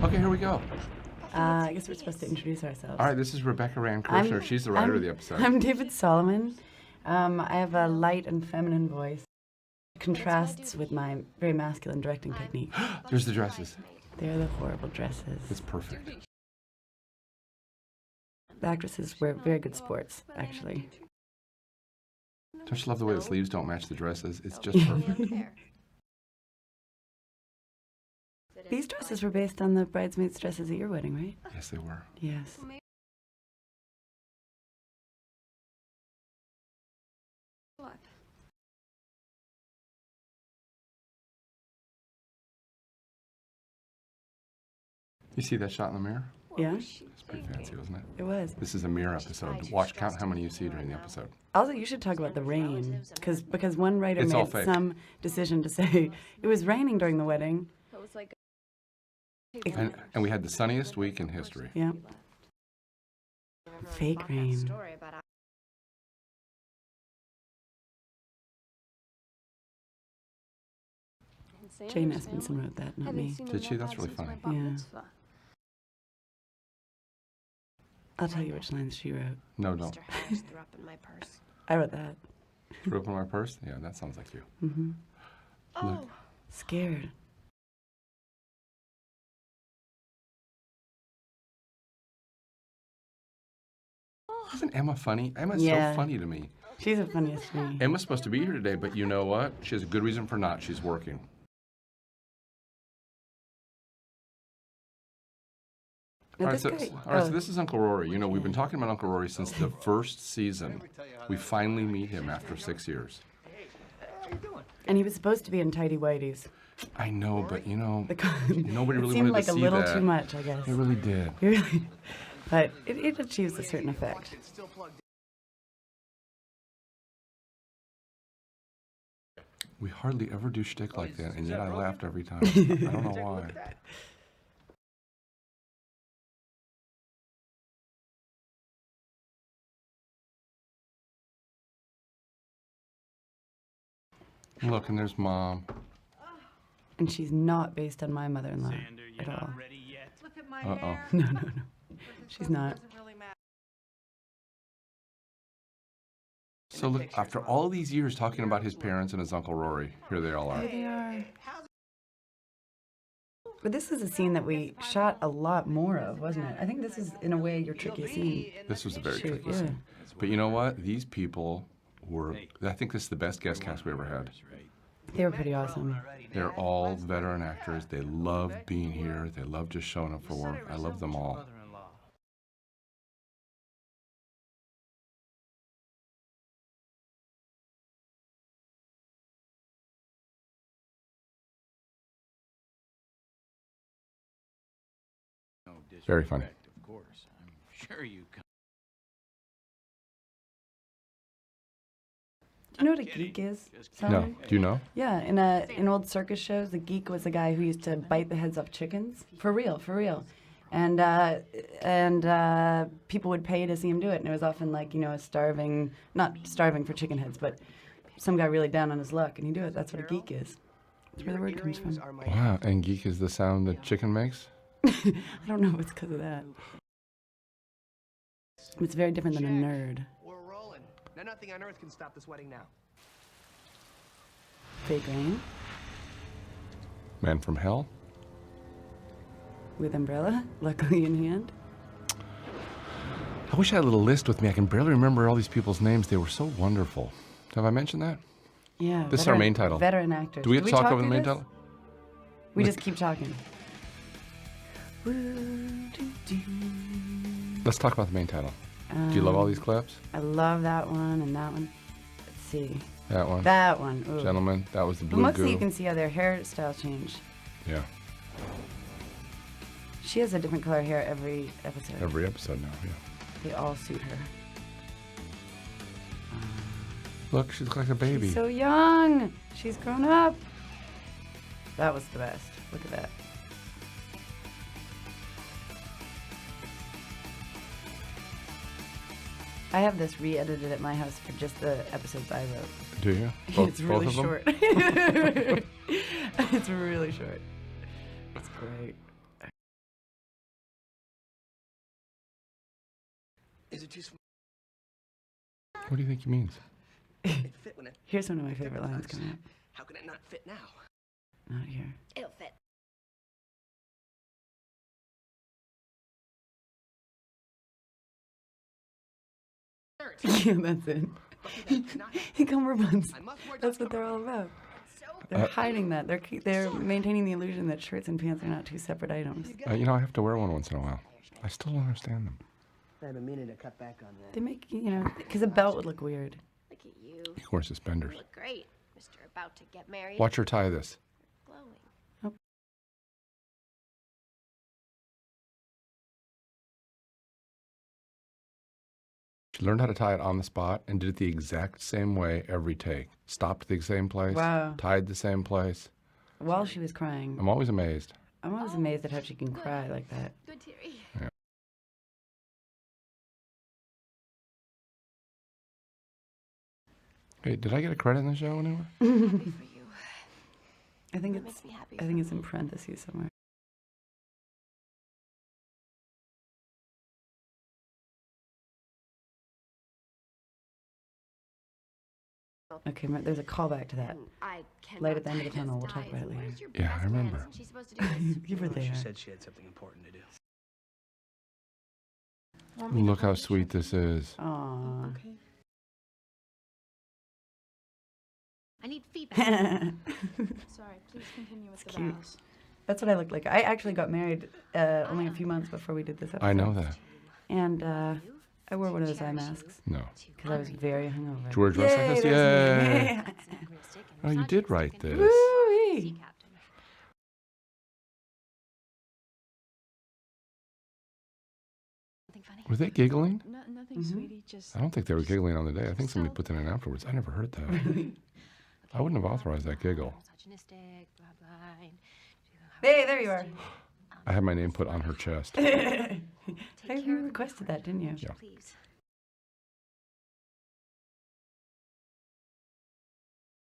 Okay, here we go. I guess we're supposed to introduce ourselves. All right, this is Rebecca Rand Kirshner. She's the writer of the episode. I'm David Solomon. I have a light and feminine voice. It contrasts with my very masculine directing technique. There's the dresses. They're the horrible dresses. It's perfect. The actresses wear very good sports, actually. Don't you love the way the sleeves don't match the dresses? It's just perfect. These dresses were based on the bridesmaids' dresses at your wedding, right? Yes, they were. Yes. You see that shot in the mirror? Yeah? It's pretty fancy, wasn't it? It was. This is a mirror episode. Count how many you see during the episode. Also, you should talk about the rain, because one writer It's all made fake. some decision to say it was raining during the wedding. And we had the sunniest week in history. Yeah. Fake rain. Jane Espenson wrote that, not me. Did she? That's really funny. Yeah. I'll tell you which lines she wrote. No, don't. I wrote that. Threw up in my purse? Yeah, that sounds like you. Mm-hmm. Look. Scared. Isn't Emma funny? Emma's Yeah. so funny to me. She's the funniest to me. Emma's supposed to be here today, but you know what? She has a good reason for not. She's working. Now, All right, this so, guy- so this is Uncle Rory. You know, we've been talking about Uncle Rory since the first season. We finally meet him after 6 years. And he was supposed to be in Tidy Whities. I know, but you know, Nobody nobody really seemed wanted like to a see little that. too much, I guess. It really did. Really. But it achieves a certain effect. We hardly ever do shtick like that, and yet I laughed every time. I don't know why. Look, and there's Mom. And she's not based on my mother-in-law at all. Uh-oh. No. She's not. So look, after all these years talking about his parents and his Uncle Rory, here they all are. Here they are. But this is a scene that we shot a lot more of, wasn't it? I think this is, in a way, your trickiest scene. This was a very Shoot, tricky yeah. scene. But you know what? These people were, I think this is the best guest cast we ever had. They were pretty awesome. They're all veteran actors. They love being here. They love just showing up for work. I love them all. Very funny. Of course, I'm sure you can. Do you know what a geek is, No, Solomon? do you know? Yeah, in old circus shows, the geek was the guy who used to bite the heads off chickens. For real. And people would pay to see him do it, and it was often like, not starving for chicken heads, but some guy really down on his luck, and he'd do it. That's what a geek is. That's where the word comes from. Wow, and geek is the sound the chicken makes? I don't know if it's because of that. It's very different than a nerd. We're rolling. Now nothing on earth can stop this wedding now. Fake rain Man from Hell? with umbrella, luckily in hand. I wish I had a little list with me. I can barely remember all these people's names. They were so wonderful. Have I mentioned that? Yeah. This is our main title. Veteran actors. Do we have to talk over the through main this? title? We Look. just keep talking. Let's talk about the main title. Do you love all these clips? I love that one and that one. Let's see. That one? That one. Ooh. Gentlemen, that was the But blue mostly goo. you can see how their hairstyle changed. Yeah, She has a different color hair every episode. every episode now, yeah. They all suit her. Look, she looks like a baby. She's so young. She's grown up. That was the best. Look at that. I have this re-edited at my house for just the episodes I wrote. Do you? It's really both of them? short. It's really short. It's great. Is it too small? What do you think he means? It fit when it. Here's one of my favorite lines coming up. How can it not fit now? Not here. It'll fit. Yeah, that's it. Cummerbunds. I must wear That's what they're all about. So They're hiding that. They're maintaining the illusion that shirts and pants are not two separate items. You know, I have to wear one once in a while. I still don't understand them. I've been meaning to cut back on that. They make, because a belt would look weird. look at you. He wears suspenders. You look great, Mr. About to get married. Watch her tie this. Glowing. She learned how to tie it on the spot and did it the exact same way every take. Stopped the same place. Wow. Tied the same place. While she was crying. I'm always amazed. I'm always amazed at how she can cry like that. Good, Terry. Hey, did I get a credit in the show anywhere? Happy for you. I think That it's makes me happy. I think it's in parentheses somewhere. Okay, there's a callback to that. I can't. Light at the end of the tunnel. We'll talk about it later. Yeah, I remember. She's supposed to do this. You were She there. said she had something important to do. Look how sweet this is. Aww. I need feedback. Sorry, please continue with the cute. vows. That's what I looked like. I actually got married only a few months before we did this episode. I know that. And I wore one of those eye masks No. because I was very hungover. Did you wear a dress like this? Yay! Yay! Oh, you did write this. Woo-wee. Were they giggling? No, nothing, sweetie. Just I don't think they were giggling on the day. I think somebody put that in afterwards. I never heard that. I wouldn't have authorized that giggle. Hey, there you are. I had my name put on her chest. Hey, you requested that, didn't you? Yeah.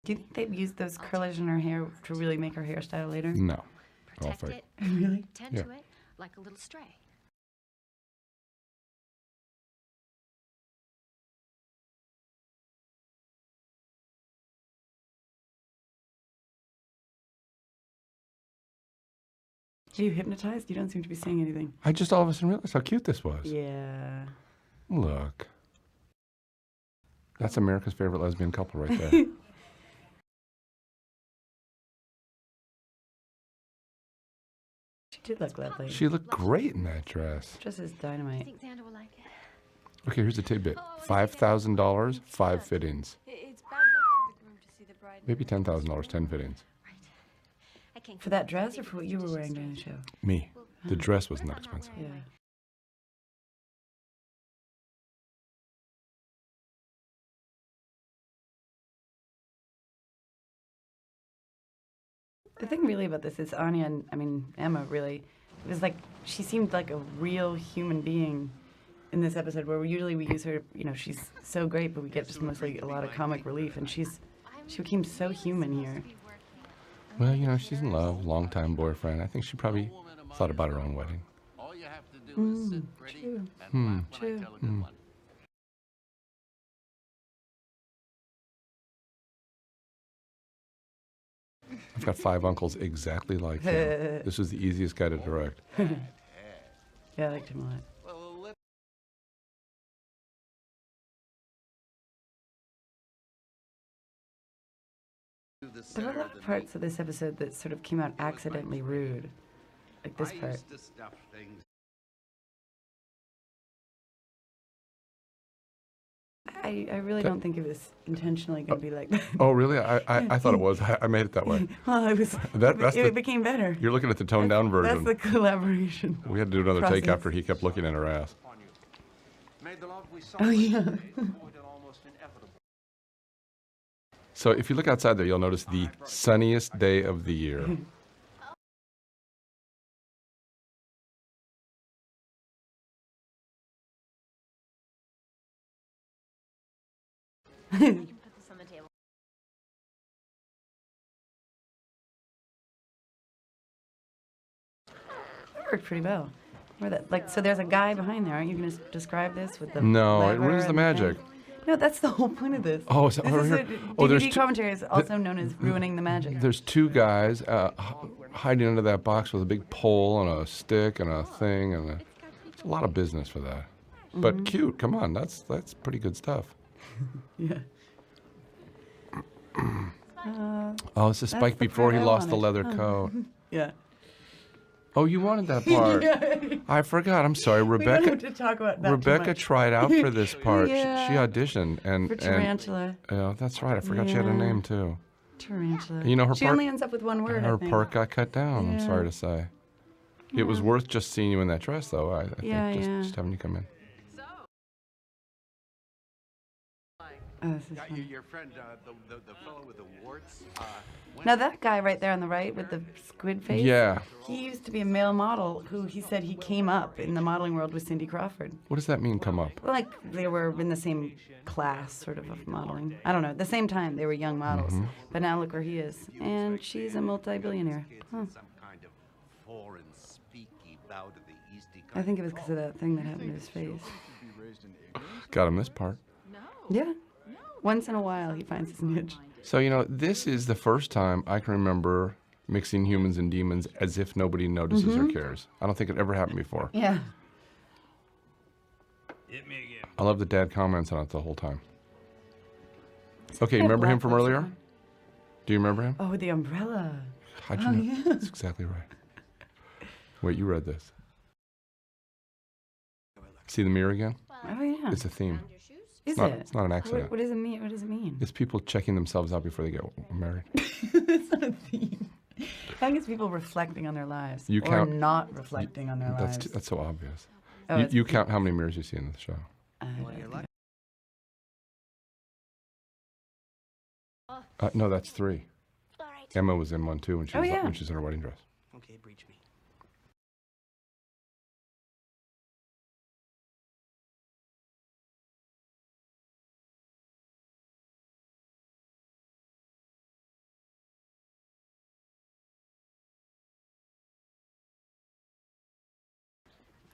Do you think they've used those curlers in her hair to really make her hairstyle later? No. All Protect fake. it. Really? Tend Yeah. to it like a little stray. Are you hypnotized? You don't seem to be saying anything. I just all of a sudden realized how cute this was. Yeah. Look. That's America's favorite lesbian couple right there. She did look lovely. She looked great in that dress. Just as I dynamite. think Xander will like it. Okay, here's a tidbit. $5,000, 5 fittings. it's bad luck for the groom to see the bride. Maybe $10,000, 10 fittings. Right. I can't For that dress or for what you were wearing during the show? Me. The dress wasn't that expensive. Yeah. The thing really about this is Anya and, Emma really, it was like, she seemed like a real human being in this episode where usually we use her, she's so great, but we get just mostly a lot of comic relief, and she became so human here. Well, she's in love, longtime boyfriend. I think she probably thought about her own wedding. All you have to do is sit pretty true. and laugh when True. I tell a good one. I've got 5 uncles exactly like him. This was the easiest guy to direct. Yeah, I liked him a lot. Well, let do the There center were a lot of of the parts of this episode that sort of came out accidentally rude. Like this I part. used to stuff things. I really don't think it was intentionally going to be like that. Oh, really? I thought it was. I made it that way. Well, That's it the- became better. You're looking at the toned down version. That's the collaboration. We had to do another take process. after he kept looking at her ass. Made the love we saw Oh, yeah. avoid an almost inevitable. So if you look outside there, you'll notice the sunniest day of the year. We can put this on the table. That worked pretty well. Where that, like, so there's a guy behind there. Aren't you going to describe this with the No, it lever ruins the and magic. thing? No, that's the whole point of this. Oh, so This over is here. a There's DVD two- commentary is also known as ruining the magic. There's two guys hiding under that box with a big pole and a stick and a thing, and it's a lot of business for that. But cute. Come on, that's pretty good stuff. Yeah. Oh, it's a That's Spike the before he part I lost the wanted. leather coat. Yeah. Oh, you wanted that part. I forgot. I'm sorry, We don't Rebecca. have to talk about that too Rebecca much. tried out for this part. Yeah. She auditioned and For Tarantula. yeah, that's right. I forgot she had a Yeah. name too. Tarantula. You know, her she part- only ends up with one word, I Her think. part got cut down. I'm Yeah. sorry to say. It was worth just seeing you in that dress, though. I think Yeah, yeah. just having you come in. Oh, this is funny. Your friend, the fellow with the warts. Now that guy right there on the right with the squid face. Yeah. He used to be a male model who he said he came up in the modeling world with Cindy Crawford. What does that mean? Come up? Well, like they were in the same class, sort of modeling. I don't know. At the same time, they were young models. Mm-hmm. But now look where he is, and she's a multi-billionaire. Huh. Some kind of foreign speaky bout of the Eastie I think it was because of that thing that happened to his face. Got him this part. Yeah. Once in a while, he finds his niche. So, you know, this is the first time I can remember mixing humans and demons as if nobody notices or cares. I don't think it ever happened before. Yeah. I love that Dad comments on it the whole time. Okay, you Yeah, remember him black from lips earlier? on. Do you remember him? Oh, with the umbrella. How'd you know? That's exactly right. Wait, you read this. See the mirror again? Oh yeah. It's a theme. Is It's not an accident. What does it mean? What does it mean? It's people checking themselves out before they get married. It's not a theme. I think it's people reflecting on their lives You or count- not reflecting on their lives. That's so obvious. Oh, you it's- you count how many mirrors you see in the show. I don't think No, that's 3. All right. Emma was in one too when she Oh, was yeah. when she's in her wedding dress. Okay, breach me.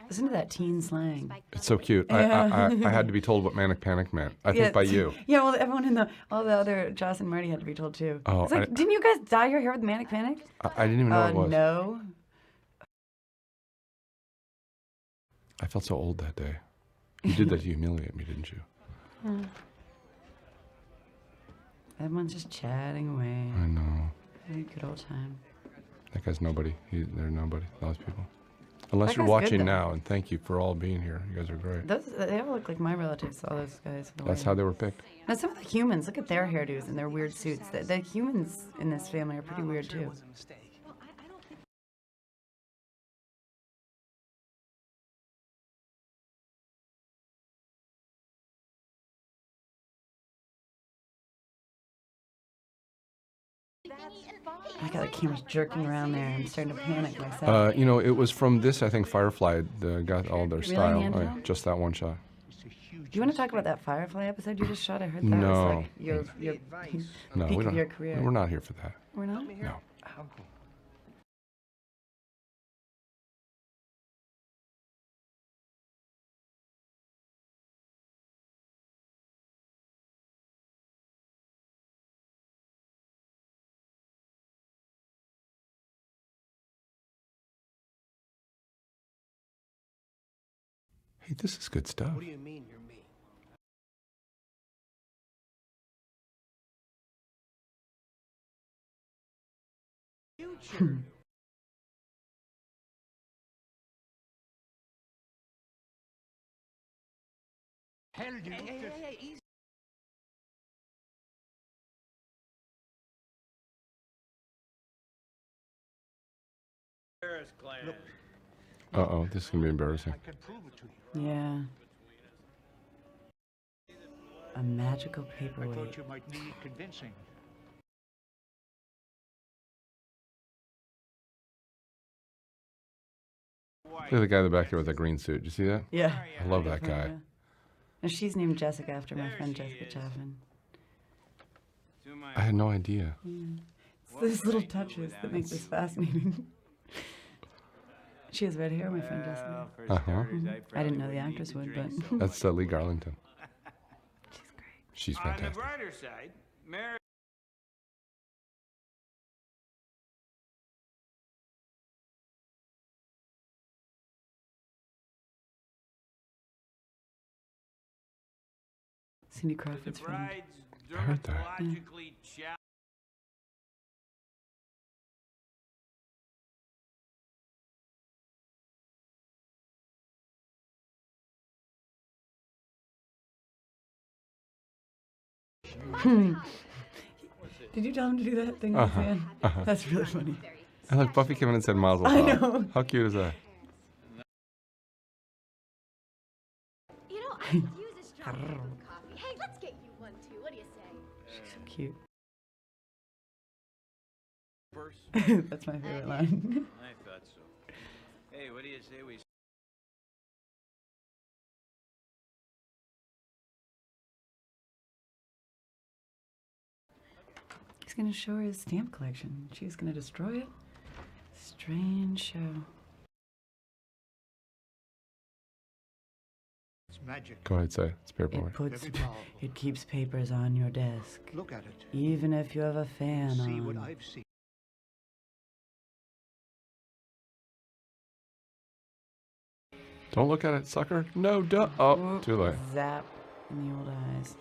Listen to that teen slang. It's so cute. I had to be told what manic panic meant. I think by you. Yeah, well, everyone in all the other Joss and Marty had to be told too. Oh, It's like, didn't you guys dye your hair with manic panic? I didn't even know it was. No. I felt so old that day. You did that to humiliate me, didn't you? Everyone's just chatting away. I know. Having a good old time. That guy's nobody. They're nobody. Those people. Unless That you're guy's good, watching though. now, and thank you for all being here. You guys are great. They all look like my relatives, all those guys. That's how they were picked. Now some of the humans, look at their hairdos and their weird suits. The humans in this family are pretty weird too. It was a mistake. I got the cameras jerking around there. I'm starting to panic myself. You know, it was from this, I think, Firefly got all their Really, style. Angela? Just that one shot. Do you want to talk about that Firefly episode you just shot? I heard that No. was like your No, peak we of don't. your career. We're not here for that. We're not? No. Hey, this is good stuff. What do you mean you're me? Future. Hey, easy. Uh-oh, this is going to be embarrassing. Yeah. A magical paperweight. You might need convincing. Look at the guy in the back there with that green suit. Did you see that? Yeah. I love that guy. And she's named Jessica after my friend Jessica Chaffin. I had no idea. It's those little touches that make this fascinating. She has red hair, my friend does. Uh-huh. I didn't know the actress would, but That's Lee Garlington. she's great. She's On the fantastic. brighter side, Mary. Cindy The Crawford's friend. bride's I heard that. dermatologically challenged. Did you tell him to do that thing Uh-huh, at the end? That's really funny. And like Buffy came in and said Mazel I Tov. know. How cute is that? You know, I could use a strong cup of coffee. Hey, let's get you one too. What do you say? She's so cute. Person. That's my favorite line. I thought so. Hey, what do you say we? He's gonna show her his stamp collection. She's gonna destroy it. Strange show. It's magic. Go ahead, say it. It's paperwork. It keeps papers on your desk, Look at it. even if you have a fan See what on. I've seen. Don't look at it, sucker. No, duh. Oh, Whoop, too late. Zap in the old eyes.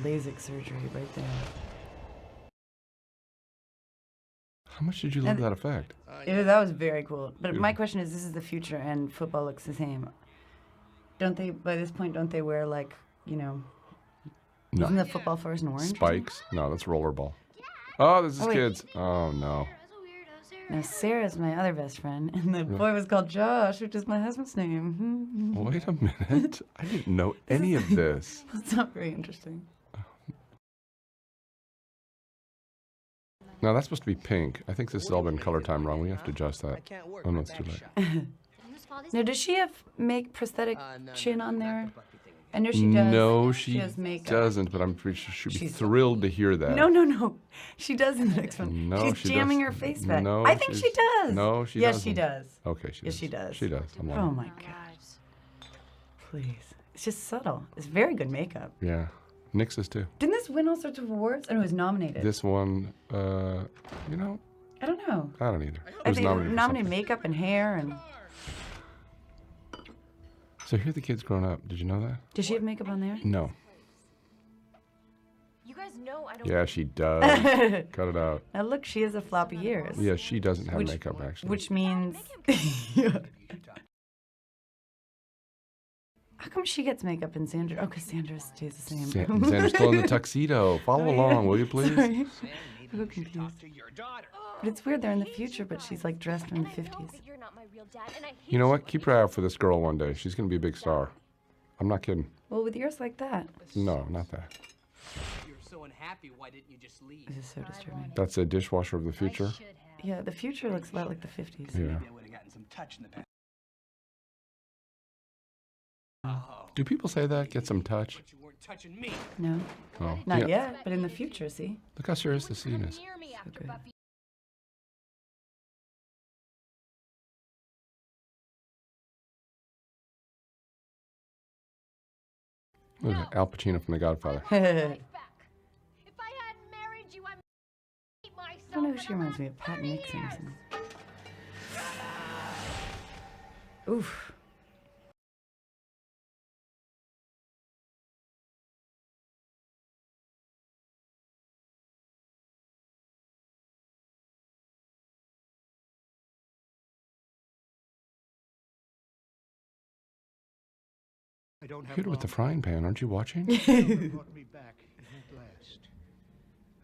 LASIK surgery right there. How much did you love And- that effect? That was very cool. But my Beautiful. question is, this is the future, and football looks the same. Don't they? By this point, don't they wear like, No. Isn't the football fluorescent orange? Spikes? No, that's rollerball. Oh, this is Oh, wait. kids. Oh, no. Now Sarah's my other best friend, and the boy was called Josh, which is my husband's name. Wait a minute. I didn't know any of this. That's not very interesting. Now, that's supposed to be pink. I think this has all been color time wrong. We have to adjust that. I can't work Oh, no, with it's too that late. shot. Whose fault is Now, it? does she have prosthetic No, chin on not there? the Buffy thing. I know she does. No, she has makeup. doesn't, but I'm pretty sure she'd be She's- thrilled to hear that. No. She does in the next one. No, She's she jamming doesn't. her face back. No, I think she she's- does. No, she yes, doesn't. she does. Okay, she Yes, does. she does. She does. I'm Oh lying. my gosh. Please. It's just subtle. It's very good makeup. Yeah. Nix's too. Didn't this win all sorts of awards? And it was nominated. This one, I don't know. I don't either. It I was think nominated. for nominated something. makeup and hair and. So here the kid's grown up. Did you know that? Does she have makeup on there? No. You guys know I don't. Yeah, she does. Cut it out. Now look, she has a floppy ears. Yeah, she doesn't have Which- makeup actually. Which means. Yeah. How come she gets makeup and Sandra? Oh, because Sandra stays the same. Sandra's still in the tuxedo. Follow Oh, yeah. along, will you please? Sorry. Sam, maybe I'm you should confused. talk to your daughter. But it's weird, they're in the future, but she's like dressed from And the I know 50s. that you're not my real dad, and I hate You know what? when Keep your eye out for this girl one day. She's gonna be a big star. I'm not kidding. Well, with ears like that. No, not that. If you're so unhappy, why didn't you just leave? This is so disturbing. That's a dishwasher of the I future. should have. Yeah, the future looks a lot like the 50s. Yeah. Maybe I would have gotten some touch in the past. Oh, Do people say that? Get some touch? but you weren't touching me. No, Oh, not yeah. yet, but in the future, see? Look how serious the scene is. Near me after good. Buffy. Look at Al Pacino from The Godfather. Life back. If I hadn't married you, I hate myself. I don't know who she reminds me of. Pat Nixon or something. Oof. I don't have Hit her with the long. frying pan. Aren't you watching? Never brought me back at last.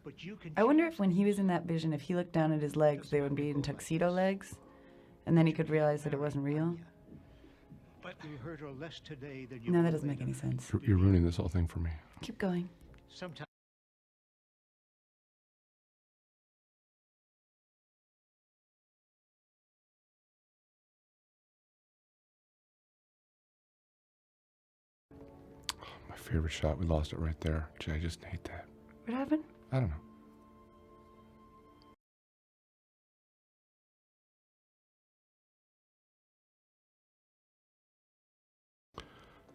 But you can I wonder if when he was in that vision, if he looked down at his legs, they would be in tuxedo legs, and then he could realize that it wasn't real. But you hurt her less today than you No, that will doesn't make later. any sense. You're ruining this whole thing for me. Keep going. Sometimes My favorite shot. We lost it right there. Gee, I just hate that. What happened? I don't know.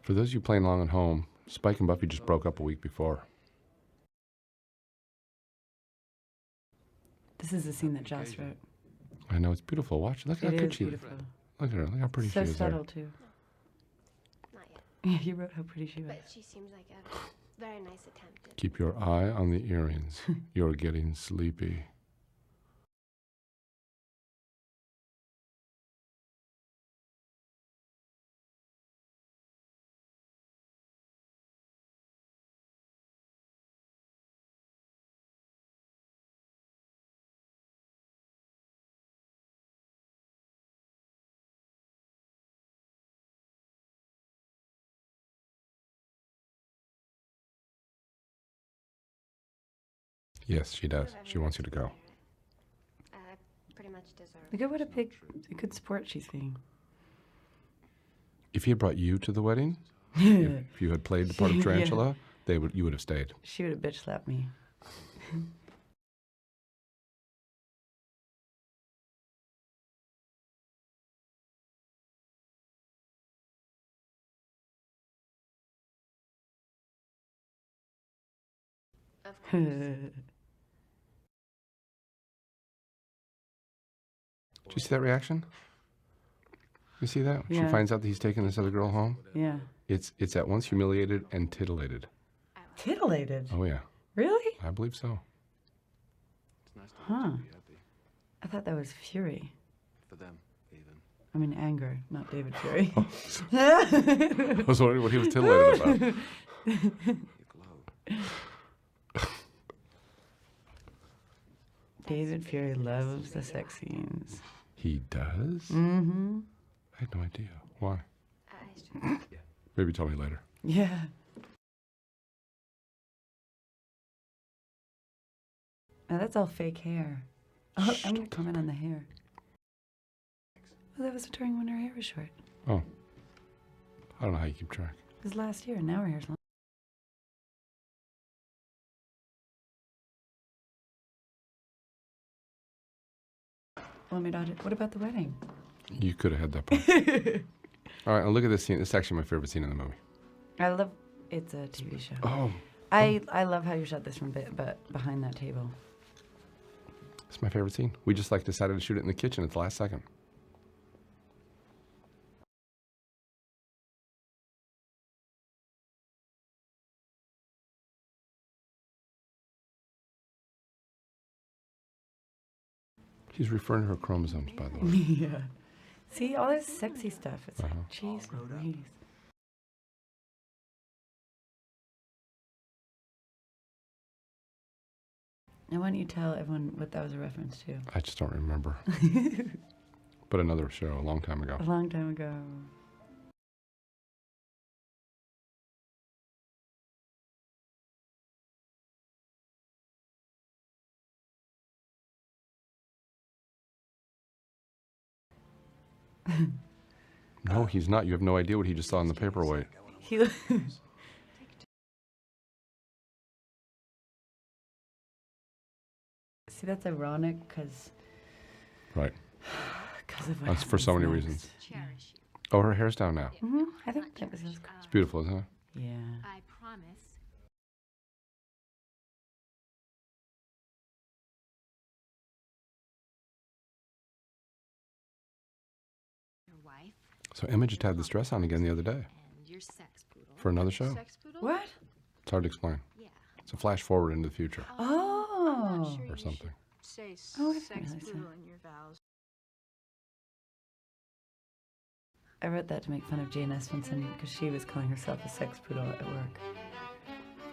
For those of you playing along at home, Spike and Buffy just broke up a week before. This is the scene that Joss wrote. I know, it's beautiful. Watch, look how It good is she is. beautiful. Look at her, look how pretty So she is subtle, too. Not yet. Yeah, he wrote how pretty she was. But she seems like a very nice attempt there. at Keep your eye on the earrings. You're getting sleepy. Yes, she does. She wants you to go. pretty much deserve. Look at what a good sport she's being. If he had brought you to the wedding, if you had played the part of Yeah. Tarantula, you would have stayed. She would have bitch slapped me. Of course. Did you see that reaction? You see that? She Yeah. finds out that he's taking this other girl home. Yeah. It's at once humiliated and titillated. Titillated. Oh yeah, Really? I believe so. Huh. I thought that was fury. For them, even. I mean anger, not David Fury. I was wondering what he was titillated about. You glow. David Fury loves the sex scenes. He does? Mm-hmm. I had no idea. Why? I Maybe tell me later. Yeah. Now that's all fake hair. Oh, I'm gonna comment on the hair. Well, that was during when her hair was short. Oh. I don't know how you keep track. It was last year, now her hair's long. Well, my daughter, what about the wedding? You could have had that part. All right, and look at this scene. This is actually my favorite scene in the movie. I love, it's a TV show. Oh, I love how you shot this from behind that table. it's my favorite scene. We just decided to shoot it in the kitchen at the last second. He's referring to her chromosomes, by the way. Yeah. See, all this sexy stuff. It's Uh-huh. like, jeez Louise. Now, why don't you tell everyone what that was a reference to? I just don't remember. But another show a long time ago. A long time ago. No, he's not. You have no idea what he just saw in the paperweight. He. See, that's ironic because Right. of what That's for so many happens reasons. cherish you. Oh, her hair's down now. Mm-hmm. I think that was his. It's beautiful, isn't it? Yeah. I promise. Your wife So Emma just had this dress on again the other day and your sex poodle. for another show. Sex poodle? What? It's hard to explain. Yeah. It's a flash forward into the future I'm Oh. not sure or you something. should say Oh, I didn't sex realize that. poodle in your vows. I wrote that to make fun of Jane Espenson because she was calling herself a sex poodle at work.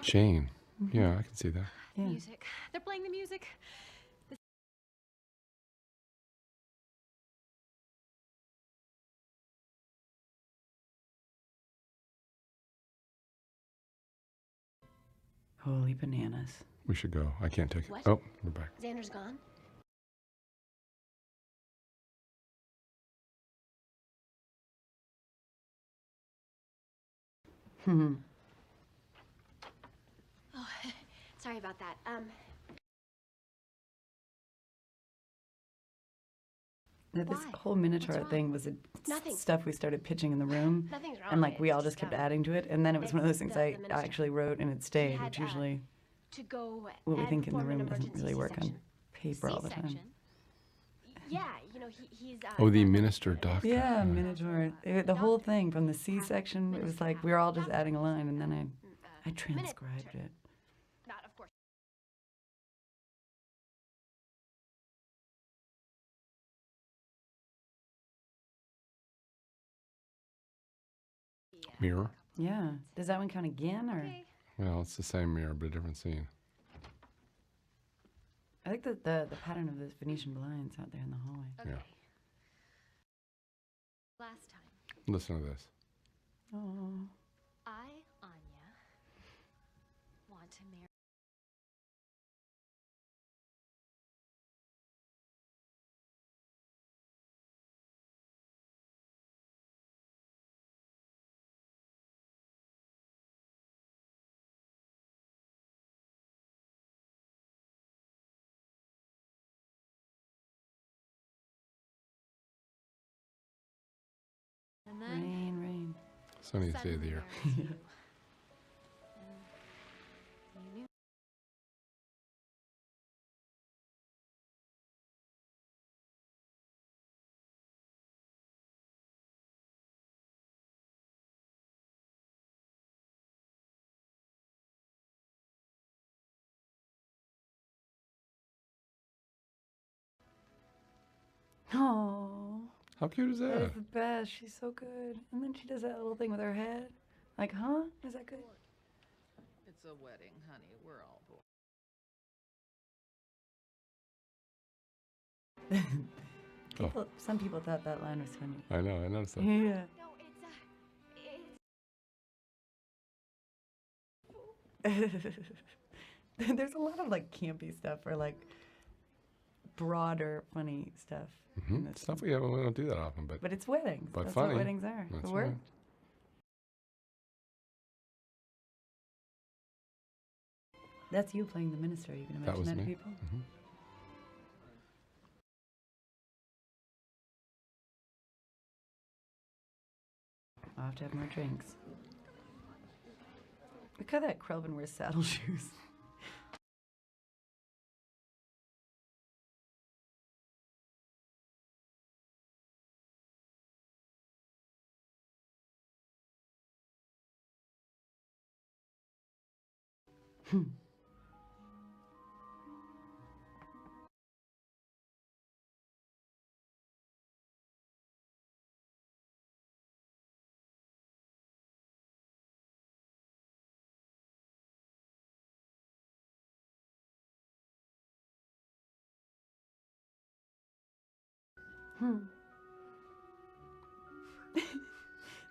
Jane. Yeah, I can see that. Yeah. Music. They're playing the music. Holy bananas. We should go. I can't take it. What? Oh, we're back. Xander's gone. Hmm. Oh, sorry about that. This Why? whole Minotaur What's thing was Nothing. stuff we started pitching in the room, Nothing's wrong. and like we it's all just kept um, adding to it, and then it was one of those it's things the I minister. actually wrote and it stayed, had, which usually to go what we and think in the perform an room doesn't emergency really work on C-section. paper all the time. C-section? Yeah, he's Oh, the not- minister doctor. Yeah, Minotaur. The whole thing from the C-section, it was like we were all just adding a line, and then I transcribed it. Not, of course. Mirror. Yeah. Does that one count again, or? Okay. Well, it's the same mirror, but a different scene. I think that the pattern of those Venetian blinds out there in the hallway. Okay. Yeah. Last time, Listen to this. Oh. I, Anya, want to marry. And then Rain, rain. Sunniest day of the year. suddenly there was you. And you knew. Oh. How cute is That that? is the best. She's so good. And then she does that little thing with her head. Like, huh? Is that good? It's a wedding, honey. We're all bored. Some people thought that line was funny. I know, I noticed that. Yeah. No, it's There's a lot of like campy stuff or like broader funny stuff. in this Stuff one. we don't do that often, but But it's weddings. But That's funny. what weddings are. That's It worked. right. That's you playing the minister. You can That imagine was that to me. people. Mhm. I'll have to have more drinks. Look how that Krelvin wears saddle shoes.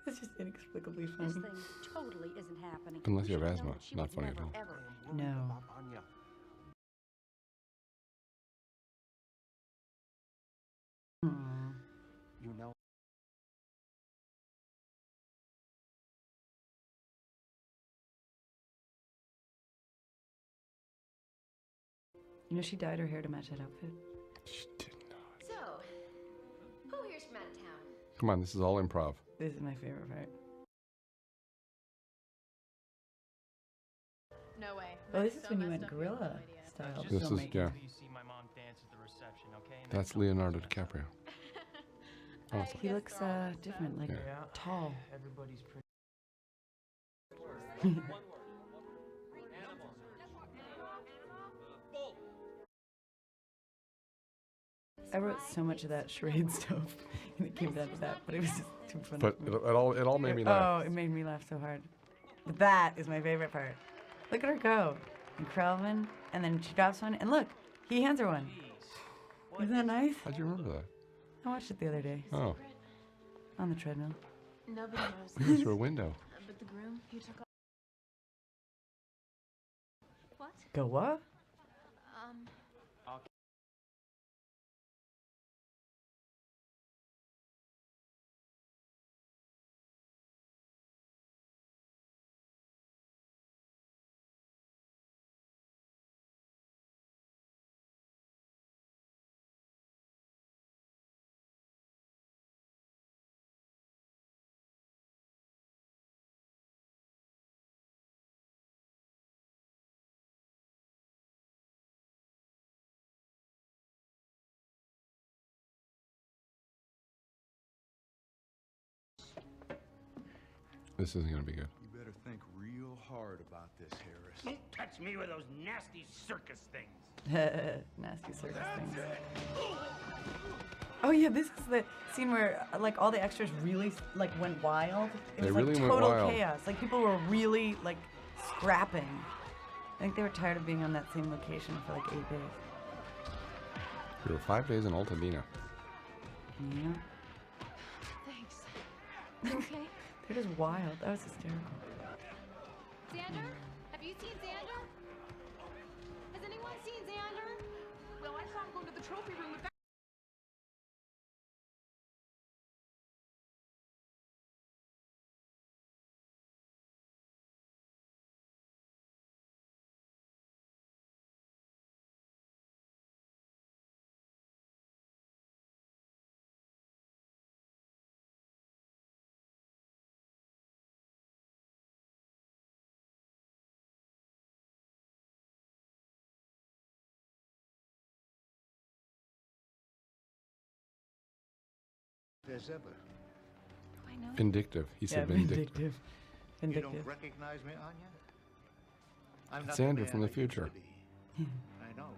It's just inexplicably funny. This thing totally isn't happening. Unless you have should know asthma. that she Not would funny at never, all. ever. No. Aw. You know. You know, she dyed her hair to match that outfit. She did not. so. Who here's from out of town? Come on, this is all improv. This is my favorite part. No way. Oh, That's this is so when you messed went up, you have no gorilla idea. style. This is, filmmaking. yeah. You see my mom dance at the reception, okay? And That's then- Leonardo DiCaprio. I Awesome. He guess looks they're all mixed different, up. like Yeah. tall. Everybody's pretty. I wrote so much of that charade stuff, and it came down to that, but it was just too funny. But it all made me laugh. Oh, it made me laugh so hard. But that is my favorite part. Look at her go. And Krelvin, and then she drops one, and look, he hands her one. Isn't that nice? How'd you remember that? I watched it the other day Oh, on the treadmill. Nobody knows it was through a window. but the groom, he took off. What? Go what? This isn't gonna be good. You better think real hard about this, Harris. Don't touch me with those nasty circus things. Nasty circus things. Oh yeah, this is the scene where like all the extras really like went wild. It They was really like went total wild. chaos. Like people were really like scrapping. I think they were tired of being on that same location for like 8 days. We were 5 days in Altadena. Yeah. Thanks. You okay? They're just wild. That was hysterical. Xander? Have you seen Xander? Has anyone seen Xander? Well, I saw him go to the trophy room with that. As ever. I know. Vindictive. He said Yeah, vindictive. vindictive. You Vindictive. don't recognize me, Anya? I'm It's not the Xander man from the I used future. to be. I know.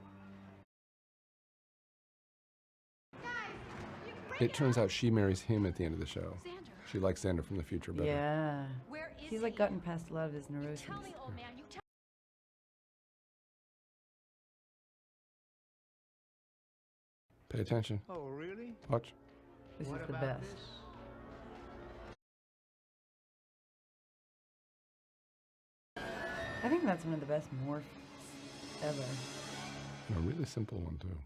It turns out she marries him at the end of the show. Xander, She likes Xander from the future better. Yeah. Where is He's like he? gotten past a lot of his neuroses. Tell me, old man. You tell Pay attention. Oh, really? Watch. This What is the about best. this? I think that's one of the best morphs ever. And a really simple one too.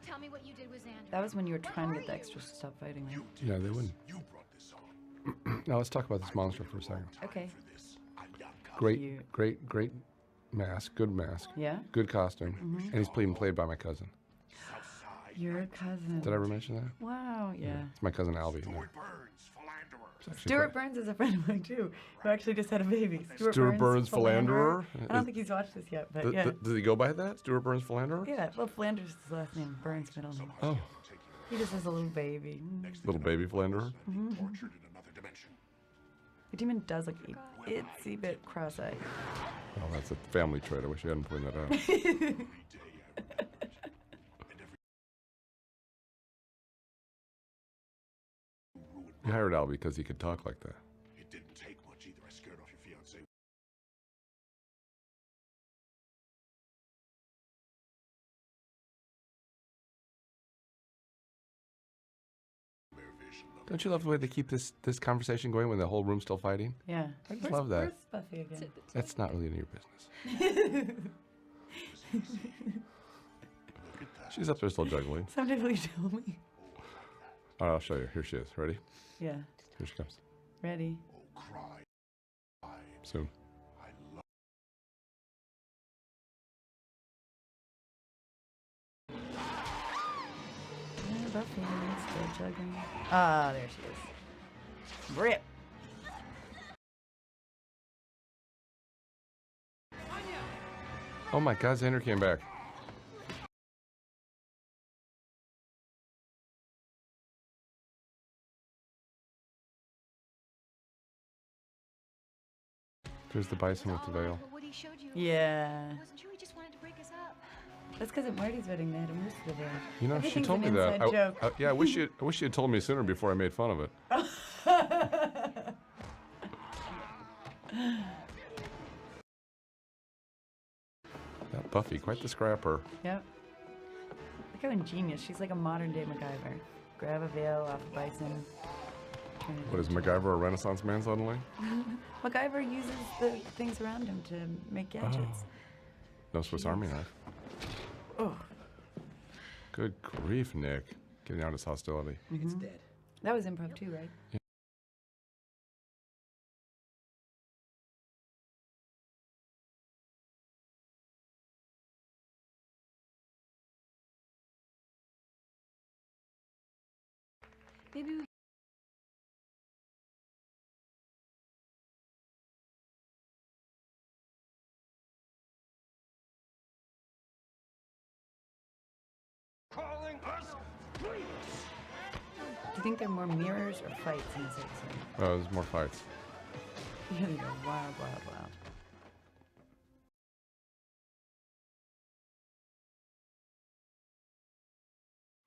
Tell me what you did with Xander. That was when you were trying to get the extras to stop fighting, right? Yeah, they wouldn't. Now let's talk about this monster for a second. Okay. Great, Cute. great mask. Good mask. Yeah? Good costume. And he's being played by my cousin. Your cousin. Did I ever mention that? Wow, yeah. It's my cousin Albie. No. It's actually Stuart quite- Burns is a friend of mine too, who actually just had a baby. Stuart Burns Philanderer? I don't think he's watched this yet, but yeah. Does he go by that? Stuart Burns Philanderer? Yeah, well, Flanders is his last name, Burns middle name. Oh, He just has a little baby. little baby Philanderer. The demon does look a itsy bit cross-eyed. Oh, that's a family trait. I wish you hadn't pointed that out. You hired Albie because he could talk like that. It didn't take much either. I scared off your fiance. Don't you love the way they keep this conversation going when the whole room's still fighting? Yeah. I just love that. Where's Buffy again? That's not really any of your business. She's up there still juggling. Someday will you tell me? All right, I'll show you. Here she is. Ready? Yeah. Here she comes. Ready. Soon. Yeah, Buffy, still juggling. Ah, there she is. Rip. Oh my God, Xander came back. There's the bison with the veil. What he showed you. Yeah. I wasn't sure. He just wanted to break us up. That's because at Marty's wedding they had a moose for the veil. You know, she Everything's told me an that. inside joke. Yeah, I wish you had told me sooner before I made fun of it. Yeah, Buffy, quite the scrapper. Yep. Look how ingenious. She's like a modern day MacGyver. Grab a veil off a bison. turn it What is into- MacGyver, a Renaissance man suddenly? MacGyver uses the things around him to make gadgets. No Swiss Army knife. Oh. Good grief, Nick. Getting out his hostility. It's dead. That was improv too, right? Maybe we Calling us you think there are more mirrors or fights in this episode? Oh, there's more fights. Yeah, they go wild, wild, wild.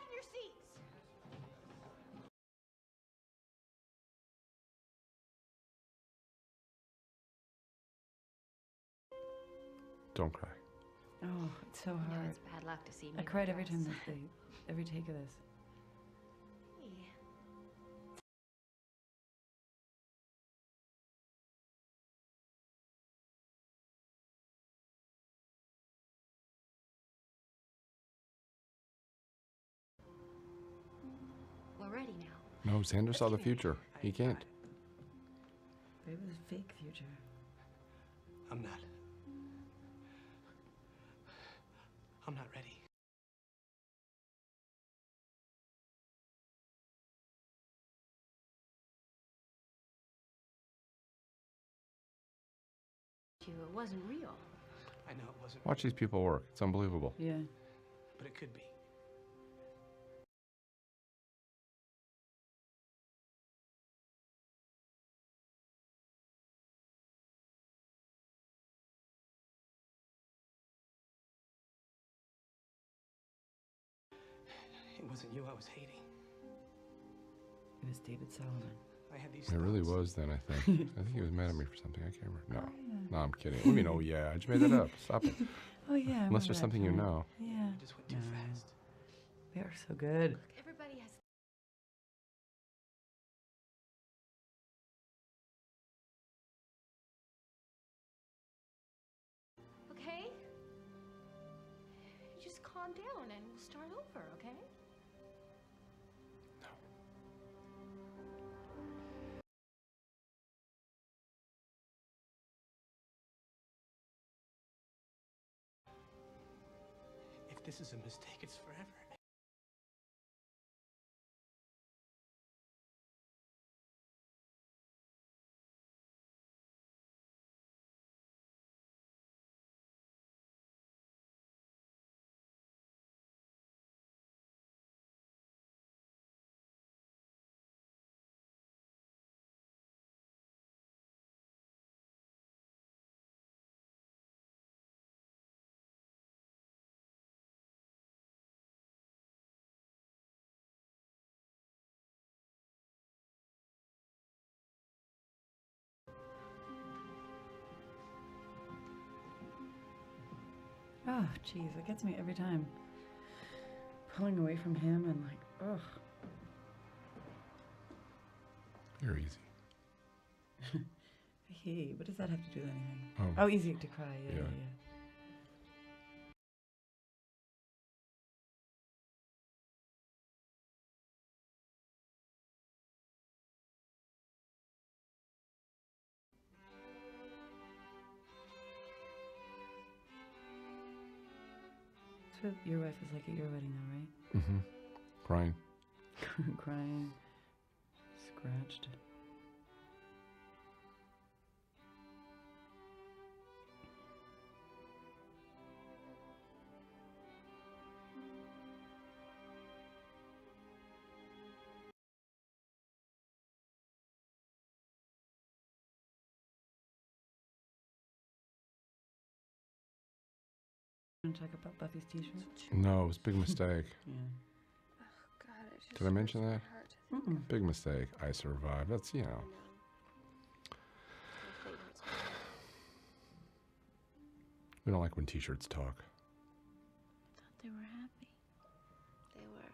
In your seats. Don't cry. Oh, it's so No, hard. it's bad luck to see me. I cried every time every take of this. Hey. We're ready now. No, Xander saw the future. He can't. It was a fake future. I'm not ready. It wasn't real. I know it wasn't, Watch these people work. It's unbelievable. Yeah. but it could be. It wasn't you I was hating. It was David Solomon. I had these It really thoughts. was then, I think. I think he was mad at me for something. I can't remember. No. No, I'm kidding. What do you mean, oh yeah? I just made that up. Stop it. Oh, yeah. I Unless remember there's that something you time. know. Yeah. I just went too No. fast. They are so good. Everybody has. Okay? Just calm down and we'll start over, okay? If this is a mistake, it's forever. Oh, jeez. It gets me every time. Pulling away from him and like, ugh. You're easy. Hey, what does that have to do with anything? Oh. Oh, easy to cry. Yeah, Yeah. yeah, yeah. So your wife is like at your wedding though, Mm-hmm. Crying. right? Crying, scratched. Want to talk about Buffy's t-shirt? No, it was a big mistake. Yeah. Did I mention that? Mm-mm. Big mistake. I survived. That's, you know. We don't like when t-shirts talk. They were happy. They were.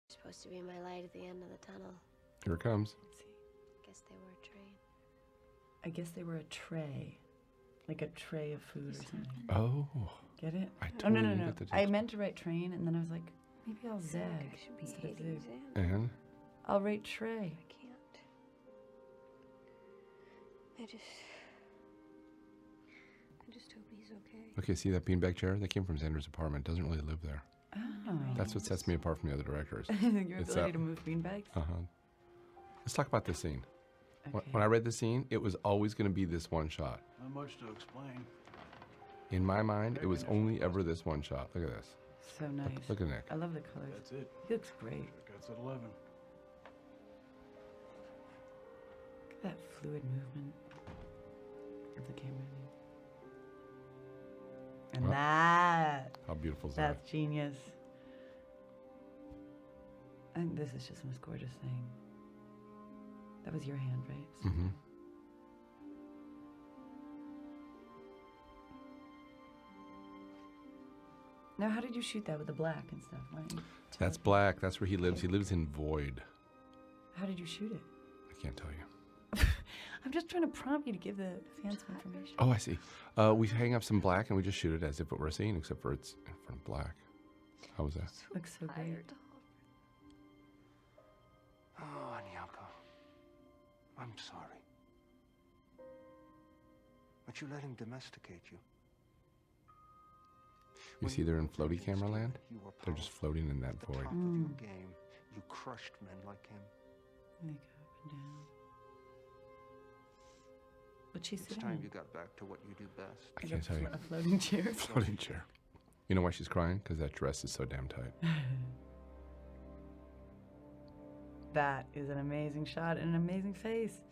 Supposed to be my light at the end of the tunnel. Here it comes. Let's see. Guess they were a train. I guess they were a tray. Like a tray of food or something. Oh. Get it? I Oh, no, totally no, no. get the I text. meant to write train, and then I was like, maybe I'll zag instead of zig. And? I'll write tray. I can't. I just hope he's okay. Okay, see that beanbag chair? That came from Xander's apartment. Doesn't really live there. Oh. That's what sets me apart from the other directors. Your It's ability that- to move beanbags? Uh-huh. Let's talk about this scene. Okay. When I read the scene, it was always going to be this one shot. Not much to explain. In my mind, it was only ever this one shot. Look at this. So nice. Look at Nick. I love the colors. That's it. He looks great. That's at 11. Look at that fluid movement of the camera. And Well, that. How beautiful is that? That's genius. I think this is just the most gorgeous thing. That was your hand, right? Mm-hmm. Now, how did you shoot that with the black and stuff? Why don't you That's tell- black. That's where he lives. He lives in Void. How did you shoot it? I can't tell you. I'm just trying to prompt you to give the fans some information. Oh, I see. We hang up some black and we just shoot it as if it were a scene, except for it's in front of black. How was that? Looks so great. Oh, Anyako. I'm sorry. But you let him domesticate you. You see they're in floaty camera land? You were They're just powerful. floating in that At the void. top of your game, you crushed men like him. They go up and down. But she's It's sitting time in you got back to what you do best. I can't tell you. a floating chair. Floating chair. You know why she's crying? Because that dress is so damn tight. That is an amazing shot and an amazing face.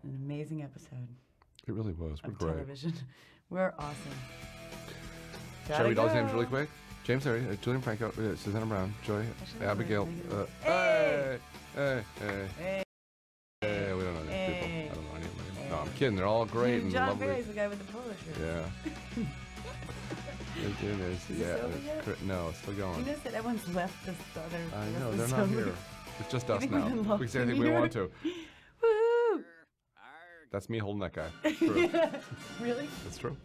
An amazing episode It really was. We're of great. television. We're awesome. Shall I read all these names really quick? James Harry, Julian Franco, Susanna Brown, Joy, Actually, Abigail. Hey! Hey! We don't know these people. I don't know any of them. No, I'm kidding. They're all great and John lovely. Barry's the guy with the polo shirt. Yeah. Is this over yet? No, it's still You going. notice that everyone's left this other. I the know, rest they're is not over. here. It's just I us think now. we've been We lost can say in anything we here. want to. Woo! That's me holding that guy. True. Really? That's true.